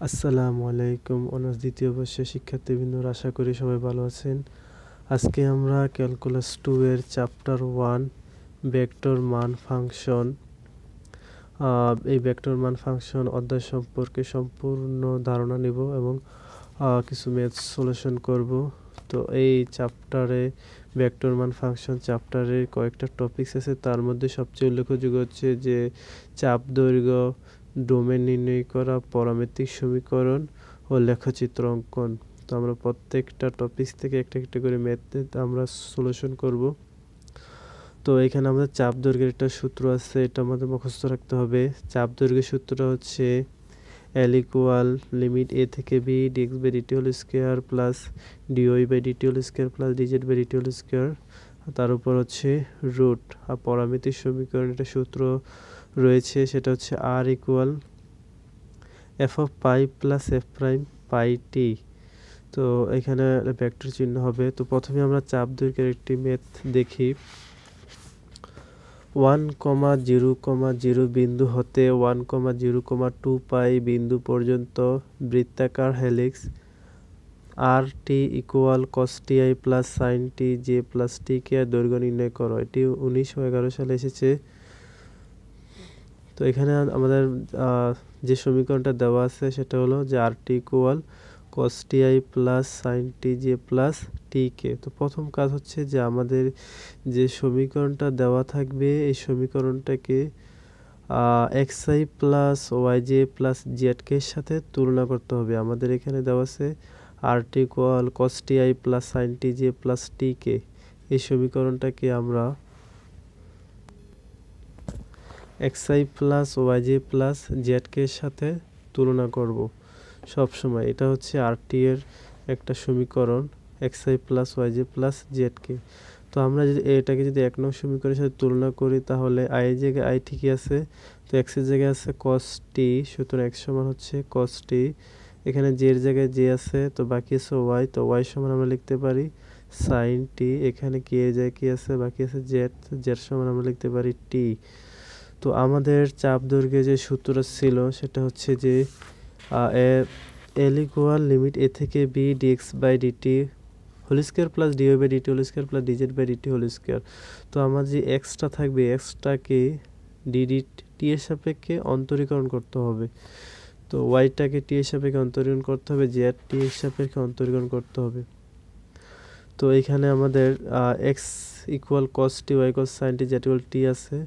আসসালামু আলাইকুম। অনার্স দ্বিতীয় বর্ষের শিক্ষার্থীবৃন্দরা, আশা করি সবাই ভালো আছেন। আজকে আমরা ক্যালকুলাস 2 এর চ্যাপ্টার 1 ভেক্টর মান ফাংশন, এই ভেক্টর মান ফাংশন অধ্যায় সম্পর্কে সম্পূর্ণ ধারণা নিব এবং কিছু ম্যাথ সলিউশন করব। তো এই চ্যাপ্টারে ভেক্টর মান ফাংশন চ্যাপ্টারে কয়েকটা টপিকস আছে, তার মধ্যে সবচেয়ে উল্লেখযোগ্য হচ্ছে যে চাপ দৈর্ঘ্য, ডোমেন নির্ণয় করা, পরামিতিক সমীকরণ ও লেখচিত্র অঙ্কন। তো আমরা প্রত্যেকটা টপিক থেকে একটা একটা করে ম্যাথ আমরা সলিউশন করব। তো এখানে আমাদের চাপ দৈর্ঘ্যের একটা সূত্র আছে, এটা আমাদের মুখস্থ রাখতে হবে। চাপ দৈর্ঘ্যের সূত্রটা হচ্ছে L ইকুয়াল লিমিট a থেকে b dx by dt whole square plus dy by dt whole square plus dz by dt whole square, তার উপর হচ্ছে রুট। আর পরামিতিক সমীকরণ একটা সূত্র রয়েছে, সেটা হচ্ছে r equal f of pi plus f prime pi t. তো এখানে ভেক্টর চিহ্ন হবে। তো প্রথমে আমরা চাপ দৈর্ঘ্যের একটি ম্যাথ দেখি। 1,0,0 বিন্দু হতে 1,0,2 পাই বিন্দু পর্যন্ত বৃত্তাকার helix r T equal cos t i plus sine t j plus t k দৈর্ঘ্য নির্ণয় করো। এটি 1911 সালে এসেছে। তো এখানে আমাদের যে সমীকরণটা দেওয়া আছে সেটা হলো যে r T equal cos t i plus sine t j plus t k. তো প্রথম কাজ হচ্ছে যে আমাদের যে সমীকরণটা দেওয়া থাকবে এই সমীকরণটাকে x I plus Y J plus Z k এর সাথে তুলনা করতে হবে। আমাদের এখানে দেওয়া আছে r T equal cos t i plus sine t j plus t k. এই সমীকরণটাকে আমরা x I plus Y J plus Z k এর সাথে তুলনা করব সব সময়। এটা হচ্ছে আর টি এর একটা সমীকরণ, x I plus Y J plus Z k. তো আমরা যদি এটাকে যদি 1 নং সমীকরণের সাথে তুলনা করি তাহলে আই এর জায়গায় আই ঠিকই আছে, তো এক্স এর জায়গায় আছে কস টি, সুতরাং এক্স সমান হচ্ছে কস টি। এখানে জে এর জায়গায় জে আছে, তো বাকি আছে ওয়াই, তো ওয়াই সমান আমরা লিখতে পারি সাইন টি। এখানে কি এর জায়গায় কি আছে, বাকি আছে জেড, জেড সমান আমরা লিখতে পারি টি। তো আমাদের চাপ দৈর্ঘ্যে যে সূত্রটা ছিল সেটা হচ্ছে যে এল ইকুয়াল লিমিট এ থেকে B D X by D T whole square plus D Y by D T whole square plus D Z by D T whole square. তো আমার যে এক্সটা থাকবে এক্সটাকে ডিডি টি এর সাপেক্ষে অন্তরীকরণ করতে হবে, তো ওয়াইটাকে টি এর সাপেক্ষে অন্তরীকরণ করতে হবে, জেড টি এর সাপেক্ষে অন্তরীকরণ করতে হবে। তো এখানে আমাদের x equal cos t y cos sine t z equal t আছে।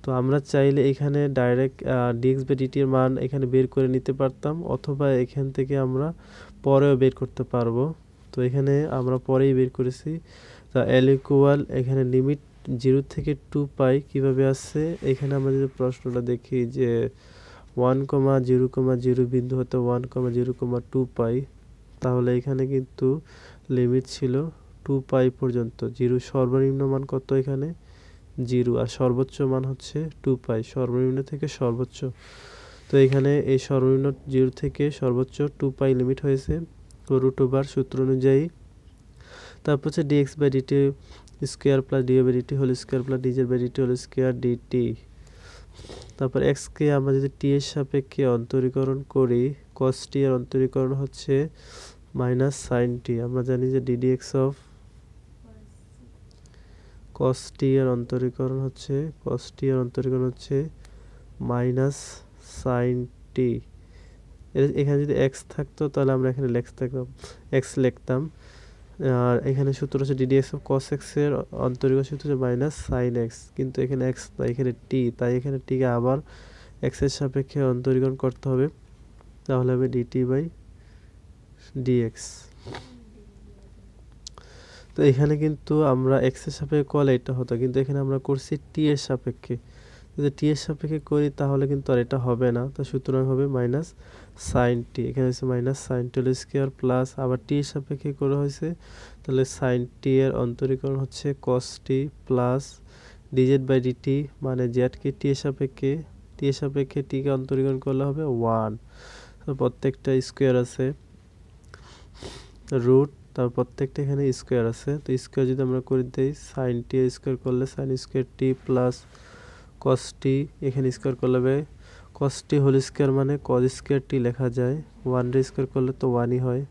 তো আমরা চাইলে এখানে ডাইরেক্ট ডিএক্স বাই ডিটি এর মান এখানে বের করে নিতে পারতাম, অথবা এখান থেকে আমরা পরেও বের করতে পারবো। তো এখানে আমরা পরেই বের করেছি। তা এল ইকুয়াল এখানে লিমিট 0 থেকে 2 পাই কীভাবে আসছে, এখানে আমরা যদি প্রশ্নটা দেখি যে 1,0,0 বিন্দু হতে 1,0,2 পাই, তাহলে এখানে কিন্তু লিমিট ছিল 2 পাই পর্যন্ত। 0 সর্বনিম্ন মান কত, এখানে 0, আর সর্বোচ্চ মান হচ্ছে 2 পাই, সর্বনিম্ন থেকে সর্বোচ্চ। তো এখানে এই সর্বনিম্ন 0 থেকে সর্বোচ্চ 2 পাই লিমিট হয়েছে, তো রুট ওভার সূত্র অনুযায়ী। তারপর হচ্ছে D X by D T square plus D Y by D T whole square plus D Z by D T whole square D T. তারপর এক্সকে আমরা যদি টি এর সাপেক্ষে অন্তরীকরণ করি, কস টি এর অন্তরীকরণ হচ্ছে মাইনাস সাইন টি। আমরা জানি যে ডিডি এক্স অফ কস টি এর অন্তরীকরণ হচ্ছে মাইনাস সাইন টি। এখানে যদি এক্স থাকতো তাহলে আমরা এখানে এক্স লিখতাম, আর এখানে সূত্র হচ্ছে DD x of cos x এর অন্তরীকরণ সূত্র হচ্ছে মাইনাস সাইন এক্স, কিন্তু এখানে এক্স তাই এখানে টি, তাই এখানে টিকে আবার এক্স এর সাপেক্ষে অন্তরীকরণ করতে হবে, তাহলে হবে ডিটি বাই ডিএক্স। তো এখানে কিন্তু আমরা এক্স এর সাপেক্ষে করলে এটা হতো, কিন্তু এখানে আমরা করছি টি এর সাপেক্ষে। যদি টি এর সাপেক্ষে করি তাহলে কিন্তু আর এটা হবে না, তো সুতরাং হবে মাইনাস সাইন টি। এখানে হচ্ছে মাইনাস সাইন টি হোল স্কোয়ার প্লাস আবার টি এর সাপেক্ষে করা হয়েছে, তাহলে সাইন টি এর অন্তরীকরণ হচ্ছে কস t plus D Z by DT, মানে জেডকে টি এর সাপেক্ষে টিকে অন্তরীকরণ করলে হবে 1। তো প্রত্যেকটা স্কোয়ার আছে, রুট, তারপর প্রত্যেকটা এখানে স্কোয়ার আছে। তো স্কোয়ার যদি আমরা করে দিই, সাইন টি স্কোয়ার করলে sign square T plus cos টি, এখানে স্কোয়ার করলে হবে cos t হোল স্কয়ার মানে cos স্কয়ার t লেখা যায়, 1 এর স্কয়ার করলে তো 1ই হয়।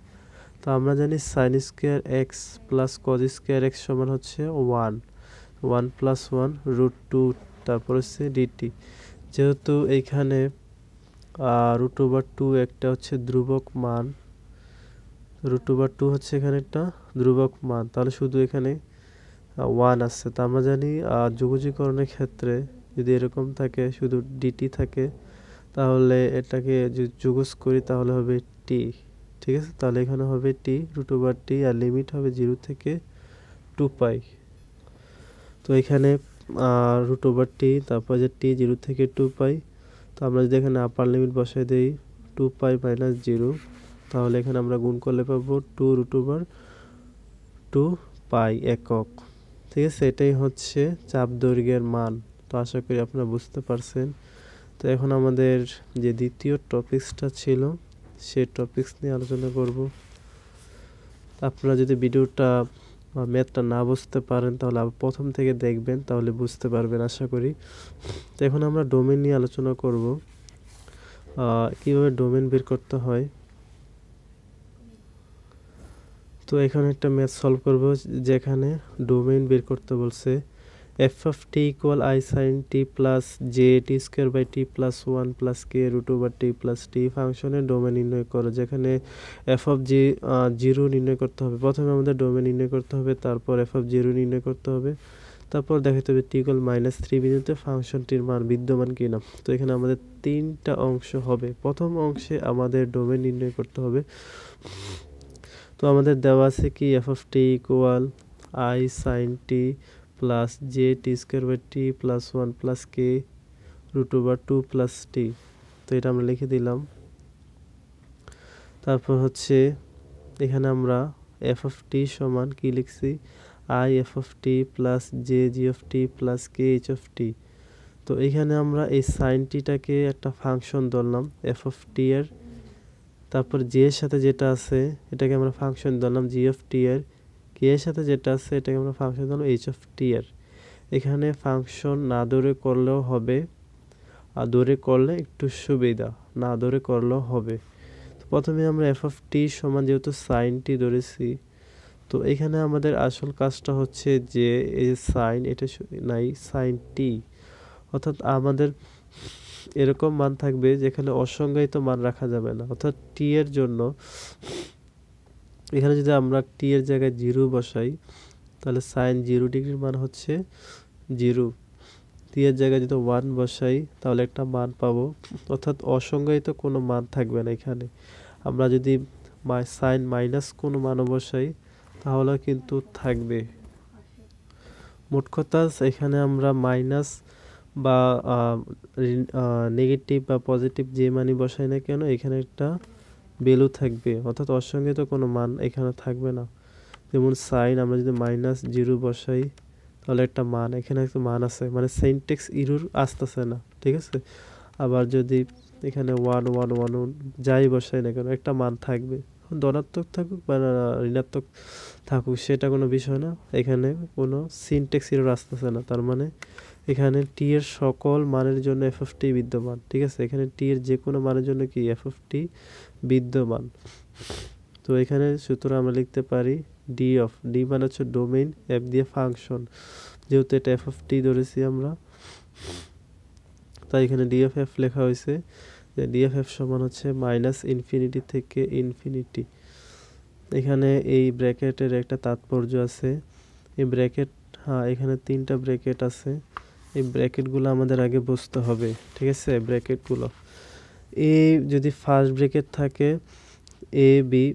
তো আমরা জানি sin square x plus cos square x সমান হচ্ছে 1, 1 প্লাস 1 √2 তারপর হচ্ছে dt। যেহেতু এইখানে √2 একটা হচ্ছে ধ্রুবক মান, √2 হচ্ছে এখানে একটা ধ্রুবক মান, তাহলে শুধু এখানে 1 আছে। তো আমরা জানি যোগজীকরণের ক্ষেত্রে যদি এরকম থাকে শুধু dt থাকে, তাহলে এটাকে যদি যোগজ করি তাহলে হবে t, ঠিক আছে। তাহলে এখানে হবে t √t আর লিমিট হবে 0 থেকে 2π। তো এখানে √t তারপর যে t 0 থেকে 2π। তো আমরা যদি এখানে আপার লিমিট বসাই দেই 2π - 0, তাহলে এখানে আমরা গুণ করলে পাবো 2√2π একক, ঠিক আছে। এটাই হচ্ছে চাপ দৈর্ঘ্যের মান। তো আশা করি আপনারা বুঝতে পারছেন। তো এখন আমাদের যে দ্বিতীয় টপিকসটা ছিল সেই টপিকস নিয়ে আলোচনা করব। আপনারা যদি ভিডিওটা বা ম্যাথটা না বুঝতে পারেন তাহলে আবার প্রথম থেকে দেখবেন, তাহলে বুঝতে পারবেন আশা করি। তো এখন আমরা ডোমেন নিয়ে আলোচনা করব, কিভাবে ডোমেন বের করতে হয়। তো এখানে একটা ম্যাথ সলভ করব যেখানে ডোমেন বের করতে বলছে f of t equal I sin t plus j t square by t plus 1 plus k √t plus t ফাংশনের ডোমেন নির্ণয় করো। যেখানে f of g 0 নির্ণয় করতে হবে, প্রথমে আমাদের ডোমেন নির্ণয় করতে হবে, তারপর f of 0 নির্ণয় করতে হবে, তারপর দেখাতে হবে t equal -3 বিন্দুতে ফাংশনটির মান বিদ্যমান কিনা। তো এখানে আমাদের তিনটা অংশ হবে। প্রথম অংশে আমাদের ডোমেন নির্ণয় করতে হবে। তো আমাদের দেওয়া আছে কি f of t equal I sin t plus j t square by t plus 1 plus k √2 plus t. তো এটা আমরা লিখে দিলাম। তারপর হচ্ছে এখানে আমরা এফ অফ টি সমান কি লিখছি, i f of t plus j g of t plus k h of t. তো এখানে আমরা এই সাইন টিটাকে একটা ফাংশন ধরলাম এফ অফ টি এর, তারপর জে এর সাথে যেটা আছে এটাকে আমরা ফাংশন ধরলাম জি অফ টি এর, কে এর সাথে যেটা আছে এটাকে আমরা ফাংশন ধরলাম এইচ অফ টি এর। এখানে ফাংশন না ধরে করলেও হবে, আর ধরে করলে একটু সুবিধা, না ধরে করলেও হবে। তো প্রথমে আমরা এফ অফ টি সমান যেহেতু সাইন টি ধরেছি, তো এখানে আমাদের আসল কাজটা হচ্ছে যে এই যে সাইন এটা নাই সাইন টি, অর্থাৎ আমাদের এরকম মান থাকবে যেখানে অসংজ্ঞায়িত মান রাখা যাবে না। অর্থাৎ টি এর জন্য এখানে যদি আমরা টি এর জায়গায় 0 বসাই তাহলে সাইন 0 ডিগ্রির মান হচ্ছে 0। টি এর জায়গায় যদি 1 বসাই তাহলে একটা মান পাবো, অর্থাৎ অসংজ্ঞায়িত কোনো মান থাকবে না এখানে। আমরা যদি সাইন মাইনাস কোনো মানও বসাই তাহলে কিন্তু থাকবে। মোট কথা এখানে আমরা মাইনাস বা নেগেটিভ বা পজিটিভ যে মানই বসাই না কেন এখানে একটা ভ্যালু থাকবে, অর্থাৎ অসংজ্ঞায়িত কোনো মান এখানে থাকবে না। যেমন সাইন আমরা যদি -0 বসাই তাহলে একটা মান, এখানে একটা মান আছে, মানে সিনট্যাক্স এরর আসতেছে না, ঠিক আছে। আবার যদি এখানে 1 1 1 যাই বসাই না কেন একটা মান থাকবে, ধনাত্মক থাকুক বা ঋণাত্মক থাকুক সেটা কোনো বিষয় না, এখানে কোনো সিনট্যাক্স এরর আসতেছে না। তার মানে এখানে টি এর সকল মানের জন্য এফ অফ টি বিদ্যমান, ঠিক আছে। এখানে টি এর যে কোনো মানের জন্য কি এফ অফ টি বিদ্যমান। তো এখানে সূত্র আমরা লিখতে পারি ডি অফ ডি মানে হচ্ছে ডোমেইন, এফ দিয়ে ফাংশন, যেহেতু এটা এফ অফ টি ধরেছি আমরা তাই এখানে ডি অফ এফ লেখা হয়েছে, যে ডি অফ এফ সমান হচ্ছে -ইনফিনিটি থেকে ইনফিনিটি। এখানে এই ব্র্যাকেটের একটা তাৎপর্য আছে, এই ব্র্যাকেট এখানে 3টা ব্র্যাকেট আছে, এই ব্র্যাকেটগুলো আমাদের আগে বুঝতে হবে, ঠিক আছে। ব্র্যাকেটগুলো এই যদি ফার্স্ট ব্র্যাকেট থাকে A B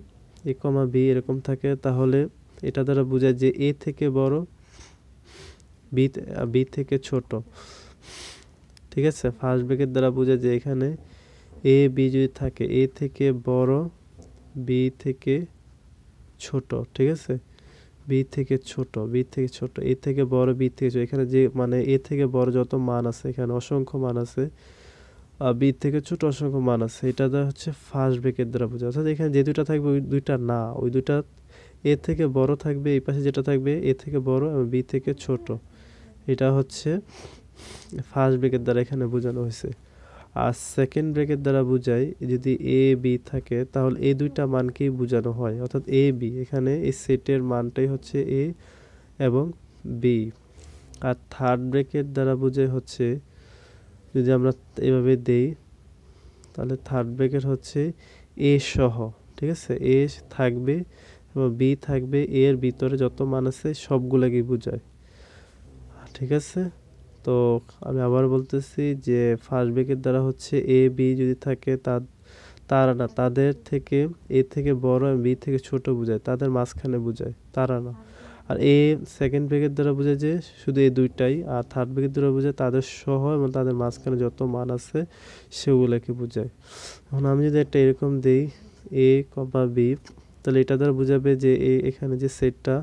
A comma B এরকম থাকে তাহলে এটা দ্বারা বোঝায় যে এ থেকে বড় বি থেকে ছোট, ঠিক আছে। ফার্স্ট ব্র্যাকেট দ্বারা বোঝায় যে এখানে এ বি যদি থাকে এ থেকে বড় বি থেকে ছোট, ঠিক আছে। বি থেকে ছোট বি থেকে ছোট, এ থেকে বড় বি থেকে ছোট, এখানে যে মানে এ থেকে বড় যত মান আছে এখানে অসংখ্য মান আছে, বি থেকে ছোট অসংখ্য মান আছে, এটা হচ্ছে ফার্স্ট ব্র্যাকেট দ্বারা বোঝা। অর্থাৎ এখানে যে দুইটা থাকবে ওই দুইটা না, ওই দুইটা এ থেকে বড় থাকবে, এই পাশে যেটা থাকবে এ থেকে বড় এবং বি থেকে ছোট, এটা হচ্ছে ফার্স্ট ব্র্যাকেট দ্বারা এখানে বোঝানো হয়েছে। আর সেকেন্ড ব্র্যাকেট দ্বারা বোঝাই যদি এ বি থাকে তাহলে এই দুইটা মানকেই বোঝানো হয়, অর্থাৎ এ বি, এখানে এই সেটের মানটাই হচ্ছে এ এবং বি। আর থার্ড ব্র্যাকেট দ্বারা বোঝাই হচ্ছে যদি আমরা এভাবে দেই তাহলে থার্ড ব্র্যাকেট হচ্ছে এ সহ, ঠিক আছে, এ থাকবে এবং বি থাকবে, এর ভিতরে যত মান আছে সবগুলোকেই বোঝায়, ঠিক আছে। তো আমি আবার বলতেছি যে ফার্স্ট ব্র্যাকেট দ্বারা হচ্ছে এ বি যদি থাকে তারা না, তাদের থেকে এ থেকে বড় এবং বি থেকে ছোট বোঝায়, তাদের মাঝখানে বোঝায়, তারা না। আর এ সেকেন্ড ব্র্যাকেট দ্বারা বোঝায় যে শুধু এই দুইটাই, আর থার্ড ব্র্যাকেট দ্বারা বোঝায় তাদের সহ এবং তাদের মাঝখানে যত মান আছে সেগুলোকে বোঝায়। এখন আমি যদি একটা এরকম দিই এ কমা বি, তাহলে এটা দ্বারা বোঝাবে যে এখানে যে সেটটা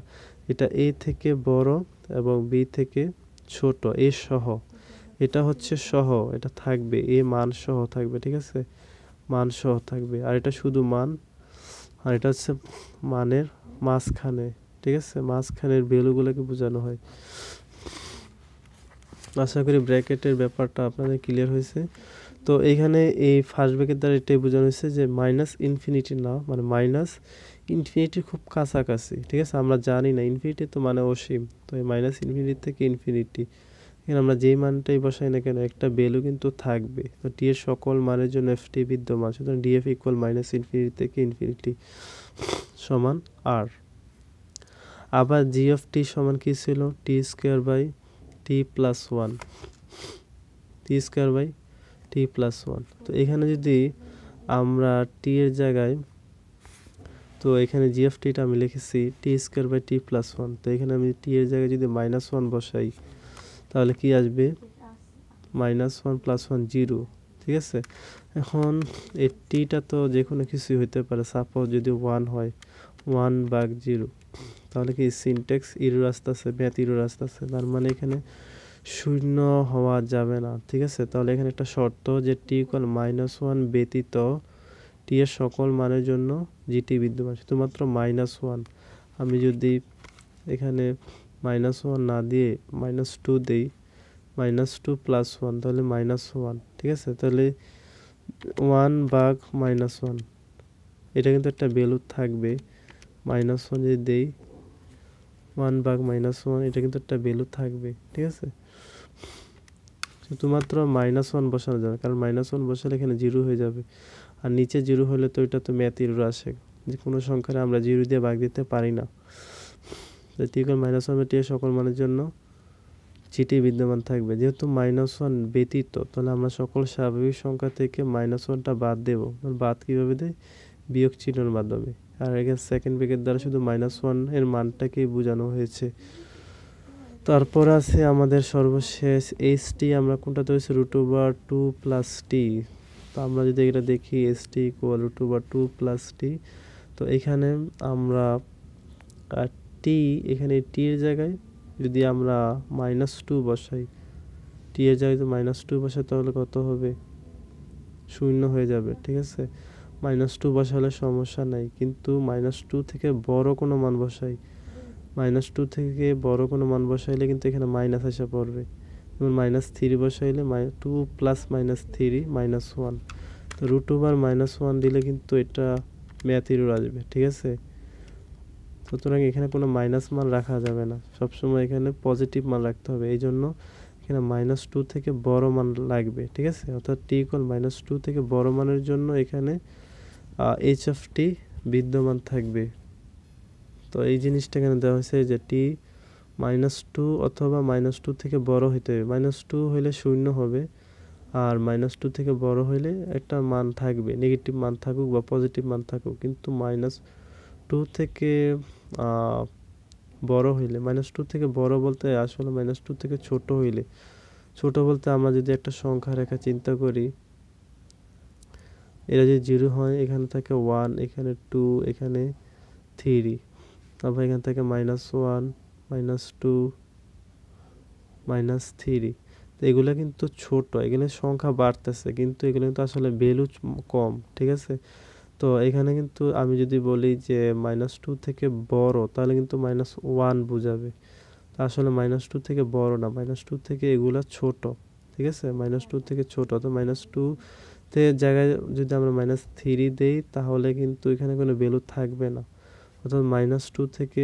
এটা এ থেকে বড় এবং বি থেকে ছোট, এ সহ, এটা হচ্ছে সহ, এটা থাকবে, এ মান সহ থাকবে, ঠিক আছে, মান সহ থাকবে। আর এটা শুধু মান, আর এটা হচ্ছে মানের মাঝখানে, ঠিক আছে, মাঝখানের ভ্যালুগুলোকে বোঝানো হয়। আশা করি ব্র্যাকেটের ব্যাপারটা আপনাদের ক্লিয়ার হয়েছে। তো এইখানে এই ফার্স্ট ব্র্যাকেট দ্বারা এটাই বোঝানো হয়েছে যে মাইনাস ইনফিনিটি না, মানে মাইনাস ইনফিনিটির খুব কাছাকাছি, ঠিক আছে, আমরা জানি না ইনফিনিটি তো মানে অসীম, তো এই মাইনাস ইনফিনিটি থেকে ইনফিনিটি, এখানে আমরা যেই মানটাই বসাই না কেন একটা ভ্যালু কিন্তু থাকবে। তো টি এর সকল মানের জন্য এফ টি বিদ্যমান, সুতরাং ডিএফ ইকুয়াল মাইনাস ইনফিনিটি থেকে ইনফিনিটি সমান আর। আবার জি অফ টি সমান কি ছিল, t square by t plus one, t square by t plus one. তো এখানে যদি আমরা টি এর জায়গায়, তো এখানে জি অফ টিটা আমি লিখেছি t square by t plus one, তো এখানে আমি টি এর জায়গায় যদি মাইনাস ওয়ান বসাই তাহলে কি আসবে, minus one plus one zero, ঠিক আছে। এখন এই টিটা তো যে কোনো কিছুই হইতে পারে, সাপোজ যদি ওয়ান হয়, ওয়ান ভাগ জিরো, তাহলে কি সিনট্যাক্স ইরর আসতেছে, ম্যাথ ইরর আসতেছে, তার মানে এখানে শূন্য হওয়া যাবে না, ঠিক আছে। তাহলে এখানে একটা শর্ত যে টি ইকুয়াল মাইনাস ওয়ান ব্যতীত টি এর সকল মানের জন্য জিটি বিদ্যমান, শুধুমাত্র মাইনাস ওয়ান। আমি যদি এখানে মাইনাস ওয়ান না দিয়ে মাইনাস টু দিই, মাইনাস টু প্লাস ওয়ান, তাহলে মাইনাস ওয়ান, ঠিক আছে। তাহলে ওয়ান ভাগ মাইনাস ওয়ান, এটা কিন্তু একটা ভ্যালু থাকবে, মাইনাস ওয়ান যদি দেই ওয়ান ভাগ মাইনাস ওয়ান, এটা কিন্তু একটা ভ্যালু থাকবে, ঠিক আছে। শুধুমাত্র মাইনাস ওয়ান বসানো যাবে, কারণ মাইনাস ওয়ান বসালে এখানে জিরো হয়ে যাবে, আর নিচে জিরো হলে তো এটা তো ম্যাথ এরর আসে, যে কোনো সংখ্যারে আমরা জিরো দিয়ে ভাগ দিতে পারি না। T equal minus one T এর সকল মানের জন্য জিটি বিদ্যমান থাকবে। যেহেতু মাইনাস ওয়ান ব্যতীত, তাহলে আমরা সকল স্বাভাবিক সংখ্যা থেকে মাইনাস ওয়ানটা বাদ দেবো। বাদ কীভাবে দেয়, বিয়োগ চিহ্নের মাধ্যমে। আর এখানে সেকেন্ড ব্র্যাকেট দ্বারা শুধু মাইনাস ওয়ান এর মানটাকেই বোঝানো হয়েছে। তারপর আছে আমাদের সর্বশেষ এইচ টি, আমরা কোনটা ধরেছি root over two plus t. তো আমরা যদি এটা দেখি h t equal root over two plus t, তো এখানে আমরা টি, এখানে টি এর জায়গায় যদি আমরা মাইনাস টু বসাই, টি এর জায়গায় যদি মাইনাস টু বসাই তাহলে কত হবে, শূন্য হয়ে যাবে, ঠিক আছে। মাইনাস টু বসালে সমস্যা নাই, কিন্তু মাইনাস টু থেকে বড় কোনো মান বসাই, মাইনাস টু থেকে বড় কোনো মান বসাইলে কিন্তু এখানে মাইনাস এসে পড়বে। যেমন মাইনাস থ্রি বসাইলে two plus minus three minus one, তো রুট ওভার মাইনাস ওয়ান দিলে কিন্তু এটা ম্যাথ এরর আসবে, ঠিক আছে। সুতরাং এখানে কোনো মাইনাস মান রাখা যাবে না, সবসময় এখানে পজিটিভ মান রাখতে হবে, এই জন্য এখানে মাইনাস টু থেকে বড় মান লাগবে, ঠিক আছে। অর্থাৎ টি ইকুয়াল মাইনাস টু থেকে বড় মানের জন্য এখানে এইচ অফ টি বিদ্যমান থাকবে। তো এই জিনিসটা এখানে দেওয়া হয়েছে যে টি মাইনাস টু অথবা মাইনাস টু থেকে বড় হইতে হবে, মাইনাস টু হইলে শূন্য হবে, আর মাইনাস টু থেকে বড় হইলে একটা মান থাকবে, নেগেটিভ মান থাকুক বা পজিটিভ মান থাকুক, কিন্তু মাইনাস টু থেকে বড় হইলে, মাইনাস টু থেকে বড় বলতে আসলে মাইনাস টু থেকে ছোট হইলে, ছোট বলতে আমরা যদি একটা সংখ্যা রেখা চিন্তা করি, এটা যদি জিরো হয়, এখানে থাকে ওয়ান, এখানে টু, এখানে থ্রি, তারপর এখান থেকে minus one, minus two, minus three, তো এগুলো কিন্তু ছোট, এগুলো সংখ্যা বাড়তেছে, কিন্তু এগুলো কিন্তু আসলে ভ্যালু কম, ঠিক আছে। তো এখানে কিন্তু আমি যদি বলি যে মাইনাস টু থেকে বড়, তাহলে কিন্তু মাইনাস ওয়ান বোঝাবে, আসলে মাইনাস টু থেকে বড় না, মাইনাস টু থেকে এগুলা ছোট, ঠিক আছে, -2 থেকে ছোট, তো -2 তে জায়গায় যদি আমরা -3 দেই তাহলে কিন্তু এখানে কোনো ভ্যালু থাকবে না, অর্থাৎ -2 থেকে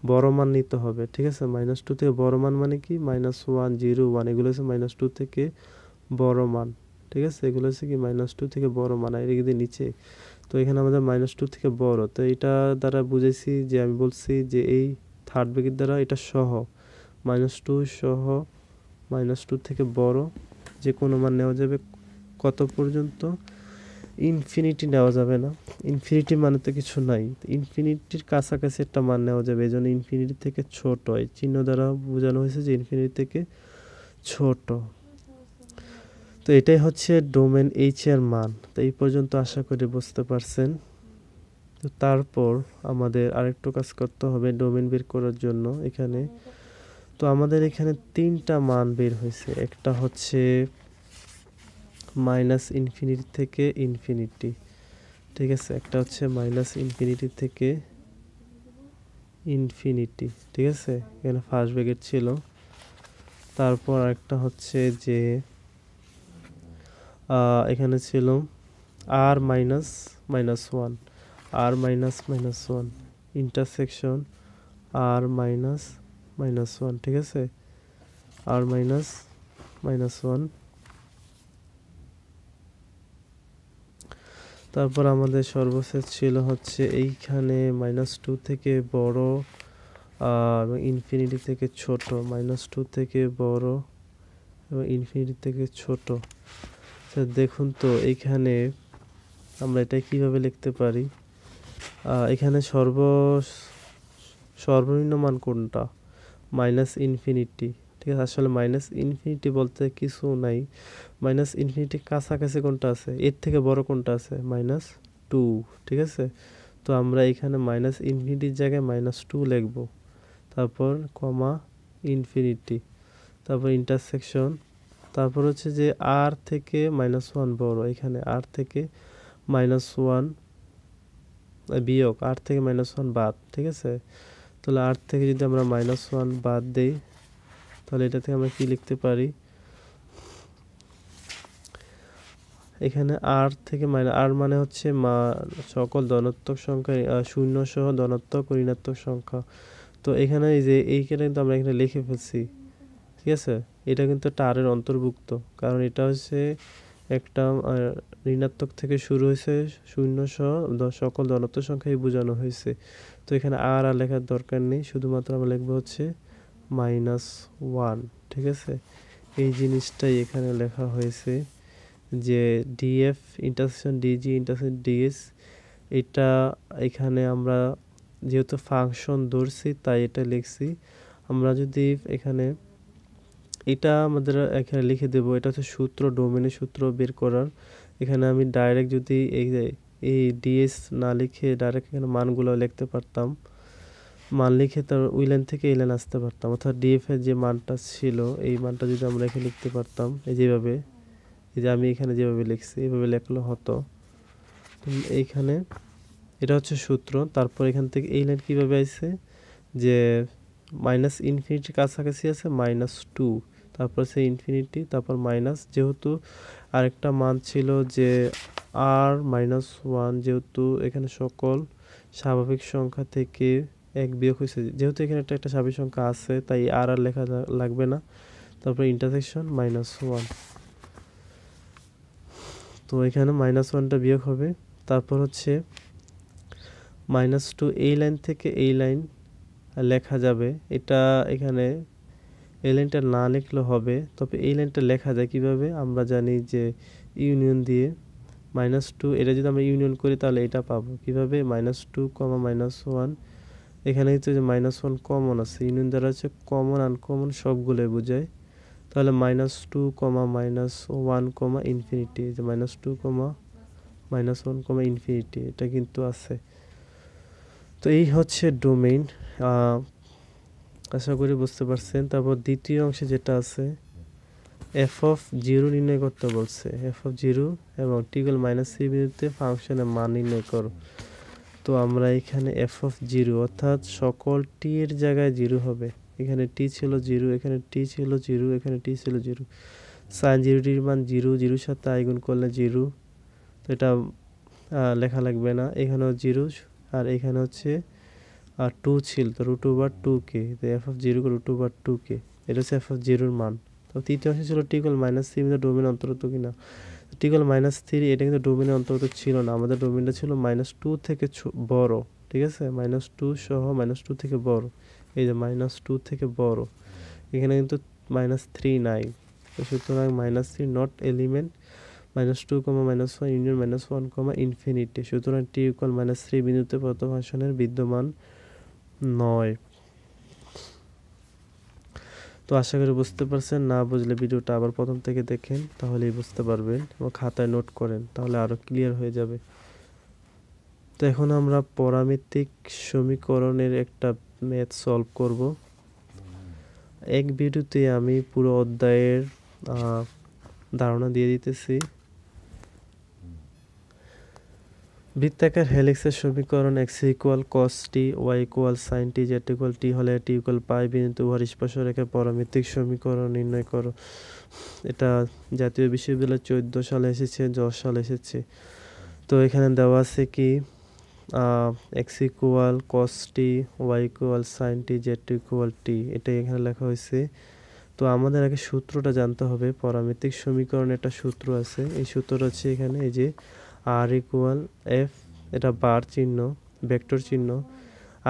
বড় মান নিতে হবে। ঠিক আছে, -2 থেকে বড় মান মানে কি, -1 0 1 এগুলো হচ্ছে -2 থেকে বড় মান। ঠিক আছে, এগুলো হচ্ছে কি -2 থেকে বড় মান, আর এদিকে নিচে, তো এখানে আমাদের -2 থেকে বড়, তো এটা দ্বারা বুঝেছি যে আমি বলছি যে এই থার্ড ব্র্যাকেট দ্বারা এটা সহ -2 সহ -2 থেকে বড় যে কোনো মান নেওয়া যাবে। কত পর্যন্ত? ইনফিনিটি নেওয়া যাবে না, ইনফিনিটি মানে তো কিছু নাই, ইনফিনিটির কাছাকাছি একটা মান নেওয়া যাবে, এই জন্য ইনফিনিটি থেকে ছোট, এই চিহ্ন দ্বারা বোঝানো হয়েছে যে ইনফিনিটি থেকে ছোট। তো এটাই হচ্ছে ডোমেন এইচ এর মান। তো এই পর্যন্ত আশা করি বুঝতে পারছেন। তো তারপর আমাদের আরেকটু কাজ করতে হবে ডোমেন বের করার জন্য এখানে। তো আমাদের এখানে 3টা মান বের হয়েছে, একটা হচ্ছে -ইনফিনিটি থেকে ইনফিনিটি, ঠিক আছে, একটা হচ্ছে -ইনফিনিটি থেকে ইনফিনিটি, ঠিক আছে, এখানে ফার্স্ট ব্র্যাকেট ছিল। তারপর আরেকটা হচ্ছে যে এখানে ছিল r -1 r -1 ইন্টারসেকশন r -1, ঠিক আছে, r -1। তারপর আমাদের সর্বশেষ ছিল হচ্ছে এইখানে -2 থেকে বড় এবং ইনফিনিটি থেকে ছোট, -2 থেকে বড় এবং ইনফিনিটি থেকে ছোট। দেখুন তো এইখানে আমরা এটা কিভাবে লিখতে পারি, এখানে সর্বনিম্ন মান কোনটা, -ইনফিনিটি, ঠিক আছে, আসলে -ইনফিনিটি বলতে কিছু নাই, -ইনফিনিটির কাছাকাছি কোনটা আছে, এর থেকে বড় কোনটা আছে, -2, ঠিক আছে, তো আমরা এখানে -ইনফিনিটির জায়গায় -2 লিখব, তারপর কমা ইনফিনিটি, তারপর ইন্টারসেকশন, তারপর হচ্ছে যে r থেকে -1 বড়, এখানে r থেকে -1 বিয়োগ, r থেকে -1 বাদ, ঠিক আছে, তাহলে r থেকে যদি আমরা -1 বাদ দেই তাহলে এটা থেকে আমরা কি লিখতে পারি, এখানে r থেকে r মানে হচ্ছে সকল ধনাত্মক সংখ্যা শূন্য সহ ধনাত্মক ও ঋণাত্মক সংখ্যা। তো এখানে এই যে এইখানে কিন্তু আমরা এখানে লিখে ফেলছি, ঠিক আছে, এটা কিন্তু একটা r এর অন্তর্ভুক্ত, কারণ এটা হচ্ছে একটা ঋণাত্মক থেকে শুরু হয়েছে, শূন্য সহ সকল ধনাত্মক সংখ্যাই বোঝানো হয়েছে। তো এখানে আর লেখার দরকার নেই, শুধুমাত্র আমরা লিখবো হচ্ছে -1, ঠিক আছে, এই জিনিসটাই এখানে লেখা হয়েছে যে D F intersection D G intersection D S, এটা এখানে আমরা যেহেতু ফাংশন ধরছি তাই এটা লিখছি। আমরা যদি এখানে এটা আমাদের এখানে লিখে দেব, এটা হচ্ছে সূত্র, ডোমেনের সূত্র বের করার। এখানে আমি ডাইরেক্ট যদি এই ডিএস না লিখে ডাইরেক্ট এখানে মানগুলো লিখতে পারতাম, মান লিখে তার ওই লাইন থেকে এই লাইন আসতে পারতাম, অর্থাৎ ডিএফ এর যে মানটা ছিল এই মানটা যদি আমরা এখানে লিখতে পারতাম, এই যেভাবে, এই যে আমি এখানে যেভাবে লিখছি এইভাবে লেখলে হতো। এইখানে এটা হচ্ছে সূত্র। তারপর এখান থেকে এই লাইন কিভাবে আসছে, যে -ইনফিনিটির কাছাকাছি আছে -2, তারপর সে ইনফিনিটি, তারপর মাইনাস, যেহেতু আরেকটা মান ছিল যে r -1, যেহেতু এখানে সকল স্বাভাবিক সংখ্যা থেকে 1 বিয়োগ হয়েছে, যেহেতু এখানে একটা স্বাভাবিক সংখ্যা আছে তাই আর লেখা লাগবে না, তারপর ইন্টারসেকশন -1, তো এখানে -1টা বিয়োগ হবে। তারপর হচ্ছে -2 এই লাইন থেকে এই লাইন লেখা যাবে, এটা এখানে এই লাইনটা না লিখলে হবে, তবে এই লাইনটা লেখা যায় কিভাবে, আমরা জানি যে ইউনিয়ন দিয়ে -2, এটা যদি আমরা ইউনিয়ন করি তাহলে এটা পাবো কিভাবে, -2, -1, এখানে হচ্ছে যে -1 কমন আছে, ইউনিয়ন দ্বারা হচ্ছে কমন আনকমন সবগুলো বোঝায়, তাহলে -2, -1, ইনফিনিটি, যে -2, -1, ইনফিনিটি, এটা কিন্তু আছে। তো এই হচ্ছে ডোমেইন, আশা করি বুঝতে পারছেন। তারপর দ্বিতীয় অংশে যেটা আছে f(0) নির্ণয় করতে বলছে, f(0) এবং t - 3 বিন্দুতে ফাংশনের মান নির্ণয় করো। তো আমরা এখানে f(0) অর্থাৎ সকল t এর জায়গায় 0 হবে, এখানে টি ছিল 0, এখানে টি ছিল 0, এখানে টি ছিল 0। সাইন 0টির মান 0, 0-র সাথে আই গুণ করলে 0, তো এটা লেখা লাগবে না। এখানেও 0 আর এখানে হচ্ছে 2 ছিল, তো √2k, তো f(0) √2k, এটা হচ্ছে f(0)-র মান। তো তৃতীয় অংশ ছিল t = -3 ডোমেইন অন্তর্গত কিনা। t = -3 এটা কিন্তু ডোমেইনের অন্তর্গত ছিল না, আমাদের ডোমেইনটা ছিল -2 থেকে বড়, ঠিক আছে, -2 সহ -2 থেকে বড়, এই যে -2 থেকে বড়, এখানে কিন্তু -3 নাই, তো সুতরাং -3 নট এলিমেন্ট, -2, -1 ইউনিয়ন -1, ইনফিনিটি, সুতরাং t = -3 বিন্দুতে প্রদত্ত ফাংশনের বিদ্যমান নয়। তো আশা করি বুঝতে পারছেন, না বুঝলে ভিডিওটা আবার প্রথম থেকে দেখেন, তাহলেই বুঝতে পারবেন, এবং খাতায় নোট করেন, তাহলে আরো ক্লিয়ার হয়ে যাবে। তো এখন আমরা পরামিতিক সমীকরণের একটা ম্যাথ সলভ করব। এক ভিডিওতে আমি পুরো অধ্যায়ের ধারণা দিয়ে দিতেছি। বৃত্তাকার হেলিক্সের সমীকরণ x = cos t, y = sin t, z = t হলে t = π বিন্দুতে উহার স্পর্শরেখার পরামিতিক সমীকরণ নির্ণয় করো। এটা জাতীয় বিশ্ববিদ্যালয়ে 14 সালে এসেছে, 10 সালে এসেছে। তো এখানে দেওয়া আছে কি x = cos t, y = sin t, z = t, এটা এখানে লেখা হয়েছে। তো আমাদের আগে সূত্রটা জানতে হবে। পরামিতিক সমীকরণে একটা সূত্র আছে, এই সূত্রটা হচ্ছে এখানে এই যে r = f, এটা বার চিহ্ন, ভেক্টর চিহ্ন,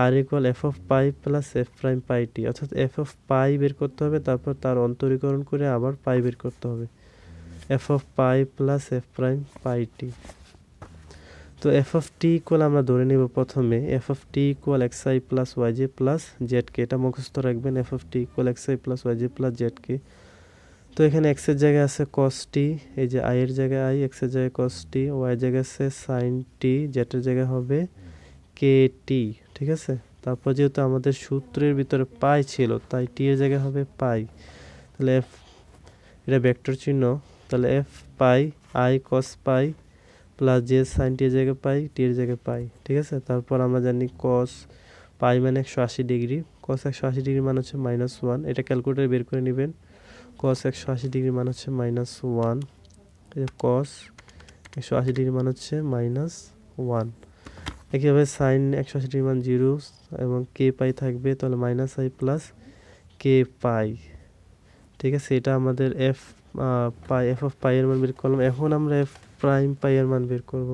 r = f(π + f'(πt), অর্থাৎ f(π) বের করতে হবে, তারপর তার অন্তরীকরণ করে আবার π বের করতে হবে, f(π + f'(πt). তো f(t) আমরা ধরে নেব প্রথমে f(t) = xi + yj + zk, এটা মুখস্থ রাখবেন, f(t) = xi + yj + zk। তো এখানে x এর জায়গায় আছে cos t, এই যে i এর জায়গায় i, x এর জায়গায় cos t, y এর জায়গায় আছে sin t, z এর জায়গায় হবে kt, ঠিক আছে। তারপর যেহেতু আমাদের সূত্রের ভিতরে পাই ছিল, তাই t এর জায়গায় হবে পাই, তাহলে f, এটা ভেক্টর চিহ্ন, তাহলে f pi i cos pi plus j sin t এর জায়গায় পাই, t এর জায়গায় পাই, ঠিক আছে। তারপর আমরা জানি cos পাই মানে 180 ডিগ্রি, cos 180 ডিগ্রি মান হচ্ছে -1, এটা ক্যালকুলেটরে বের করে নেবেন। cos 180 ডিগ্রি মান হচ্ছে -1, এই যে cos 180 ডিগ্রি মান হচ্ছে -1। একইভাবে sin 180 ডিগ্রি মান 0 এবং k পাই থাকবে, তাহলে -i প্লাস k পাই, ঠিক আছে। এটা আমাদের f পাই এর মান বের করলাম। এখন আমরা f প্রাইম পাই এর মান বের করব।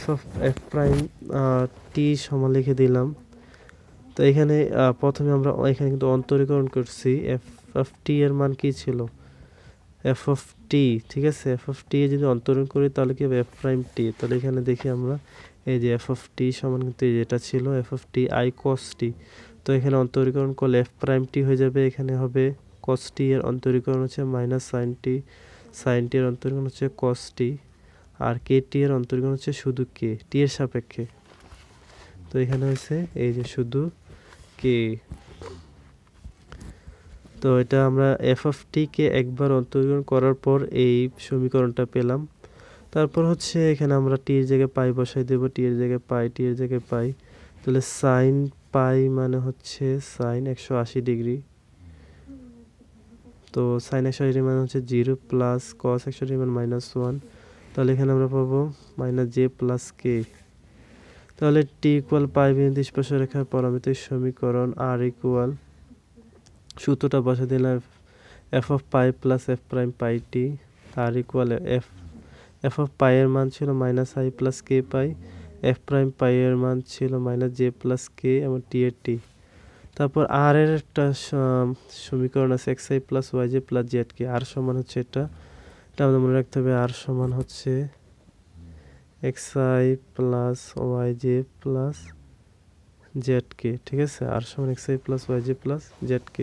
f প্রাইম t সমান লিখে দিলাম। তো এখানে প্রথমে আমরা এখানে কিন্তু অন্তরীকরণ করছি, f(t) এর মান কি ছিল, f(t), ঠিক আছে। f(t) যদি অন্তরীকরণ করি তাহলে কি হবে f'(t), তাহলে এখানে দেখি আমরা এই যে f(t) সমান কিন্তু যেটা ছিল f(t i cos t), তো এখানে অন্তরীকরণ করলে f'(t) হয়ে যাবে, এখানে হবে cos t এর অন্তরীকরণ হচ্ছে -sin t, sin t এর অন্তরীকরণ হচ্ছে cos t, আর kt এর অন্তরীকরণ হচ্ছে শুধু k, t এর সাপেক্ষে, তো এখানে হচ্ছে এই যে শুধু k। তো এটা আমরা f(t) কে একবার অন্তরীকরণ করার পর এই সমীকরণটা পেলাম। তারপর হচ্ছে এখানে আমরা t এর জায়গায় পাই বসাই দেব, t এর জায়গায় পাই, t এর জায়গায় পাই, তাহলে sin পাই মানে হচ্ছে sin 180 ডিগ্রি, তো sin 180 ডিগ্রি মানে হচ্ছে 0 প্লাস cos 180 ডিগ্রি মানে -1, তাহলে এখানে আমরা পাবো -j + k। তাহলে t = π বিন্দু স্পর্শরেখার পরামিতিক সমীকরণ r = সূত্রটা বসে দিলাম, f(π + f'(πt), r = f(π) এর মান ছিল -i + k পাই, f'(π) এর মান ছিল -j + k এবং t এর t। তারপর r এর একটা সমীকরণ আছে xi + yj + zk, r সমান হচ্ছে এটা আমাদের মনে রাখতে হবে, r সমান হচ্ছে xi + yj + zk, ঠিক আছে, r সমান xi + yj + zk,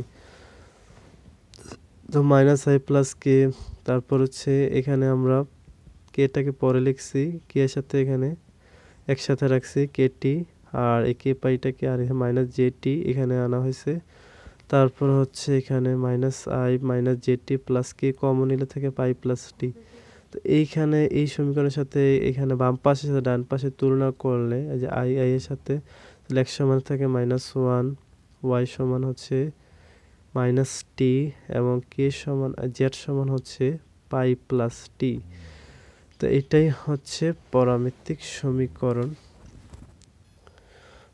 তো -i + k। তারপর হচ্ছে এখানে আমরা k-টাকে পরে লিখছি, k এর সাথে এখানে একসাথে রাখছি kt, আর এই k পাইটাকে আর -jt এখানে আনা হয়েছে। তারপর হচ্ছে এখানে -i -jt + k কমন নিলে থেকে পাই + t। তো এইখানে এই সমীকরণের সাথে এখানে বাম পাশের সাথে ডান পাশে তুলনা করলে এই যে i এর সাথে, তাহলে 100 মান থাকে -1, ওয়াই সমান হচ্ছে মাইনাস টি এবং কে সমান জেড সমান হচ্ছে পাই প্লাস টি। তো এটাই হচ্ছে পরামিতিক সমীকরণ।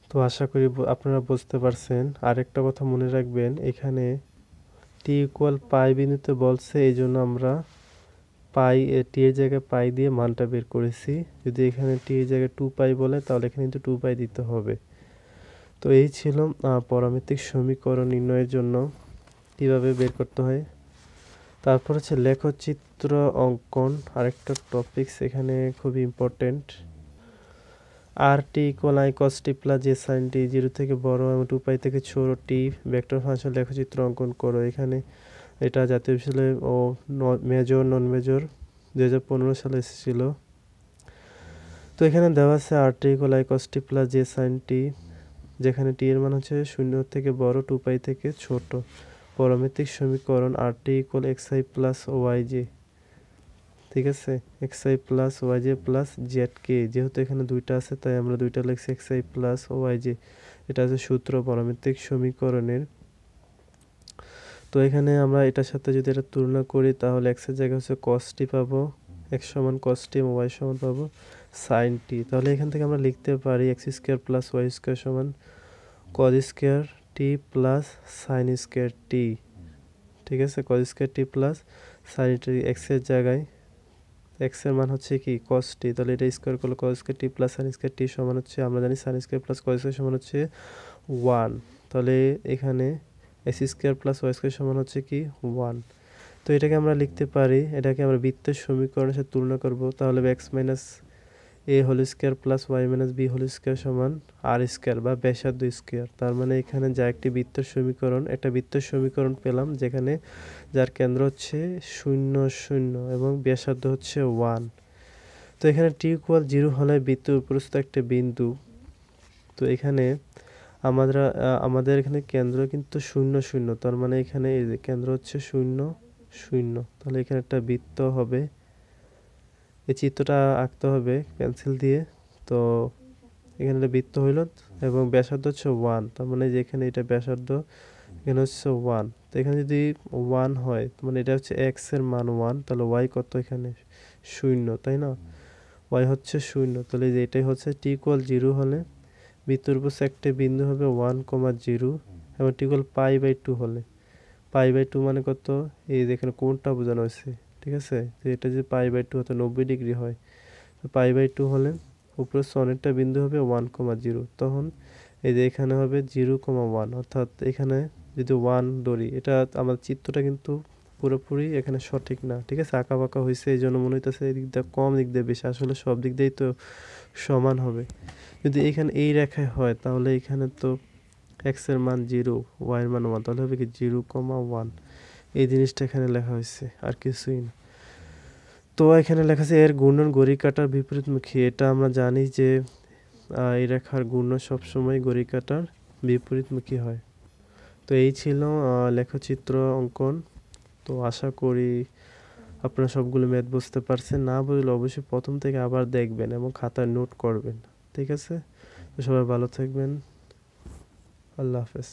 তো আশা করি আপনারা বুঝতে পারছেন। আরেকটা কথা মনে রাখবেন, এখানে টি ইকুয়াল পাই বিন্দুতে বলছে, এই জন্য আমরা পাই টি এর জায়গায় পাই দিয়ে মানটা বের করেছি। যদি এখানে টি এর জায়গায় 2 পাই বলে তাহলে এখানে কিন্তু 2 পাই দিতে হবে। তো এই ছিল পরামিতিক সমীকরণ নির্ণয়ের জন্য কিভাবে বের করতে হয়। তারপর হচ্ছে লেখচিত্র অঙ্কন, আরেকটা টপিকস এখানে খুবই important. R T equal i cos t plus j sine t, 0 থেকে বড় এবং 2 পাই থেকে ছোট টি ভেক্টর ফাংশন লেখচিত্র অঙ্কন করো। এখানে এটা জাতীয় বিশ্ববিদ্যালয় ও মেজর নন মেজর 2015 সালে এসেছিল। তো এখানে দেওয়া আছে r T equal i cos t plus j sine t, যেখানে টি এর মান হচ্ছে 0 থেকে বড়, 2 পাই থেকে ছোট। পরামিতিক সমীকরণ R T equal X I plus Y J, ঠিক আছে, X I plus Y J plus Z K. যেহেতু এখানে দুইটা আছে তাই আমরা দুইটা লিখছি X I plus Y J. এটা হচ্ছে সূত্র পরামিতিক সমীকরণের। তো এখানে আমরা এটার সাথে যদি এটা তুলনা করি তাহলে এক্স এর জায়গায় হচ্ছে কস টি পাবো, এক্স সমান কস টি এবং ওয়াই সমান পাবো সাইন টি। তাহলে এখান থেকে আমরা লিখতে পারি X square plus Y square সমান cos square T plus sine square T, ঠিক আছে, cos square T plus sine T. X এর জায়গায় এক্স এর মান হচ্ছে কি কস টি, তাহলে এটা স্কোয়ার করলে cos square T plus sine square T সমান হচ্ছে, আমরা জানি sine square plus cos square সমান হচ্ছে 1। তাহলে এখানে X square plus Y square সমান হচ্ছে কি 1। তো এটাকে আমরা লিখতে পারি, এটাকে আমরা বৃত্তের সমীকরণের সাথে তুলনা করব। তাহলে X minus A whole square plus Y minus B whole square সমান আর স্কোয়ার বা ব্যাসার্ধ স্কোয়ার। তার মানে এখানে যা একটি বৃত্তের সমীকরণ, একটা বৃত্তের সমীকরণ পেলাম যেখানে যার কেন্দ্র হচ্ছে 0 0 এবং ব্যাসার্ধ হচ্ছে 1। তো এখানে টি ইকুয়াল 0 হলে বৃত্তের উপরস্থ একটা বিন্দু। তো এখানে আমাদের এখানে কেন্দ্র কিন্তু 0 0, তার মানে এখানে এই যে কেন্দ্র হচ্ছে 0 0। তাহলে এখানে একটা বৃত্ত হবে, এই চিত্রটা আঁকতে হবে পেন্সিল দিয়ে। তো এখানে একটা বৃত্ত হইল এবং ব্যাসার্ধ হচ্ছে 1, তার মানে যে এখানে এটা ব্যাসার্ধ, এখানে হচ্ছে 1। তো এখানে যদি 1 হয় মানে এটা হচ্ছে এক্স এর মান 1, তাহলে ওয়াই কত এখানে 0, তাই না, ওয়াই হচ্ছে 0। তাহলে যে এটাই হচ্ছে টি ইকুয়াল 0 হলে বৃত্তের উপর একটা বিন্দু হবে 1, 0 এবং টি ইকুয়াল পাই বাই 2 হলে, পাই বাই 2 মানে কত, এই যেখানে কোণটা বোঝানো হয়েছে, ঠিক আছে, তো এটা যদি পাই বাই 2 হতো 90 ডিগ্রি হয়। তো পাই বাই 2 হলে উপরে সনেরটা বিন্দু হবে 1, 0, তখন এই যে এখানে হবে 0, 1, অর্থাৎ এখানে যদি 1 ধরি, এটা আমার চিত্রটা কিন্তু পুরোপুরি এখানে সঠিক না, ঠিক আছে, আঁকা বাঁকা হয়েছে, এই জন্য মনে হইতেছে এই দিক দিয়ে কম, দিক দিয়ে বেশি, আসলে সব দিক দিয়েই তো সমান হবে। যদি এখানে এই রেখায় হয় তাহলে এখানে তো এক্স এর মান 0, ওয়াই এর মান 1, তাহলে হবে কি 0, 1। এই জিনিসটা এখানে লেখা হয়েছে, আর কিছুই না। তো এখানে লেখা আছে এর ঘূর্ণন ঘড়ি কাঁটার বিপরীতমুখী। এটা আমরা জানি যে এই রেখার ঘূর্ণন সবসময় ঘড়ি কাঁটার বিপরীতমুখী হয়। তো এই ছিল লেখচিত্র অঙ্কন। তো আশা করি আপনারা সবগুলো ম্যাথ বুঝতে পারছেন। না বুঝলে অবশ্যই প্রথম থেকে আবার দেখবেন এবং খাতায় নোট করবেন, ঠিক আছে। তো সবাই ভালো থাকবেন, আল্লাহ হাফেজ।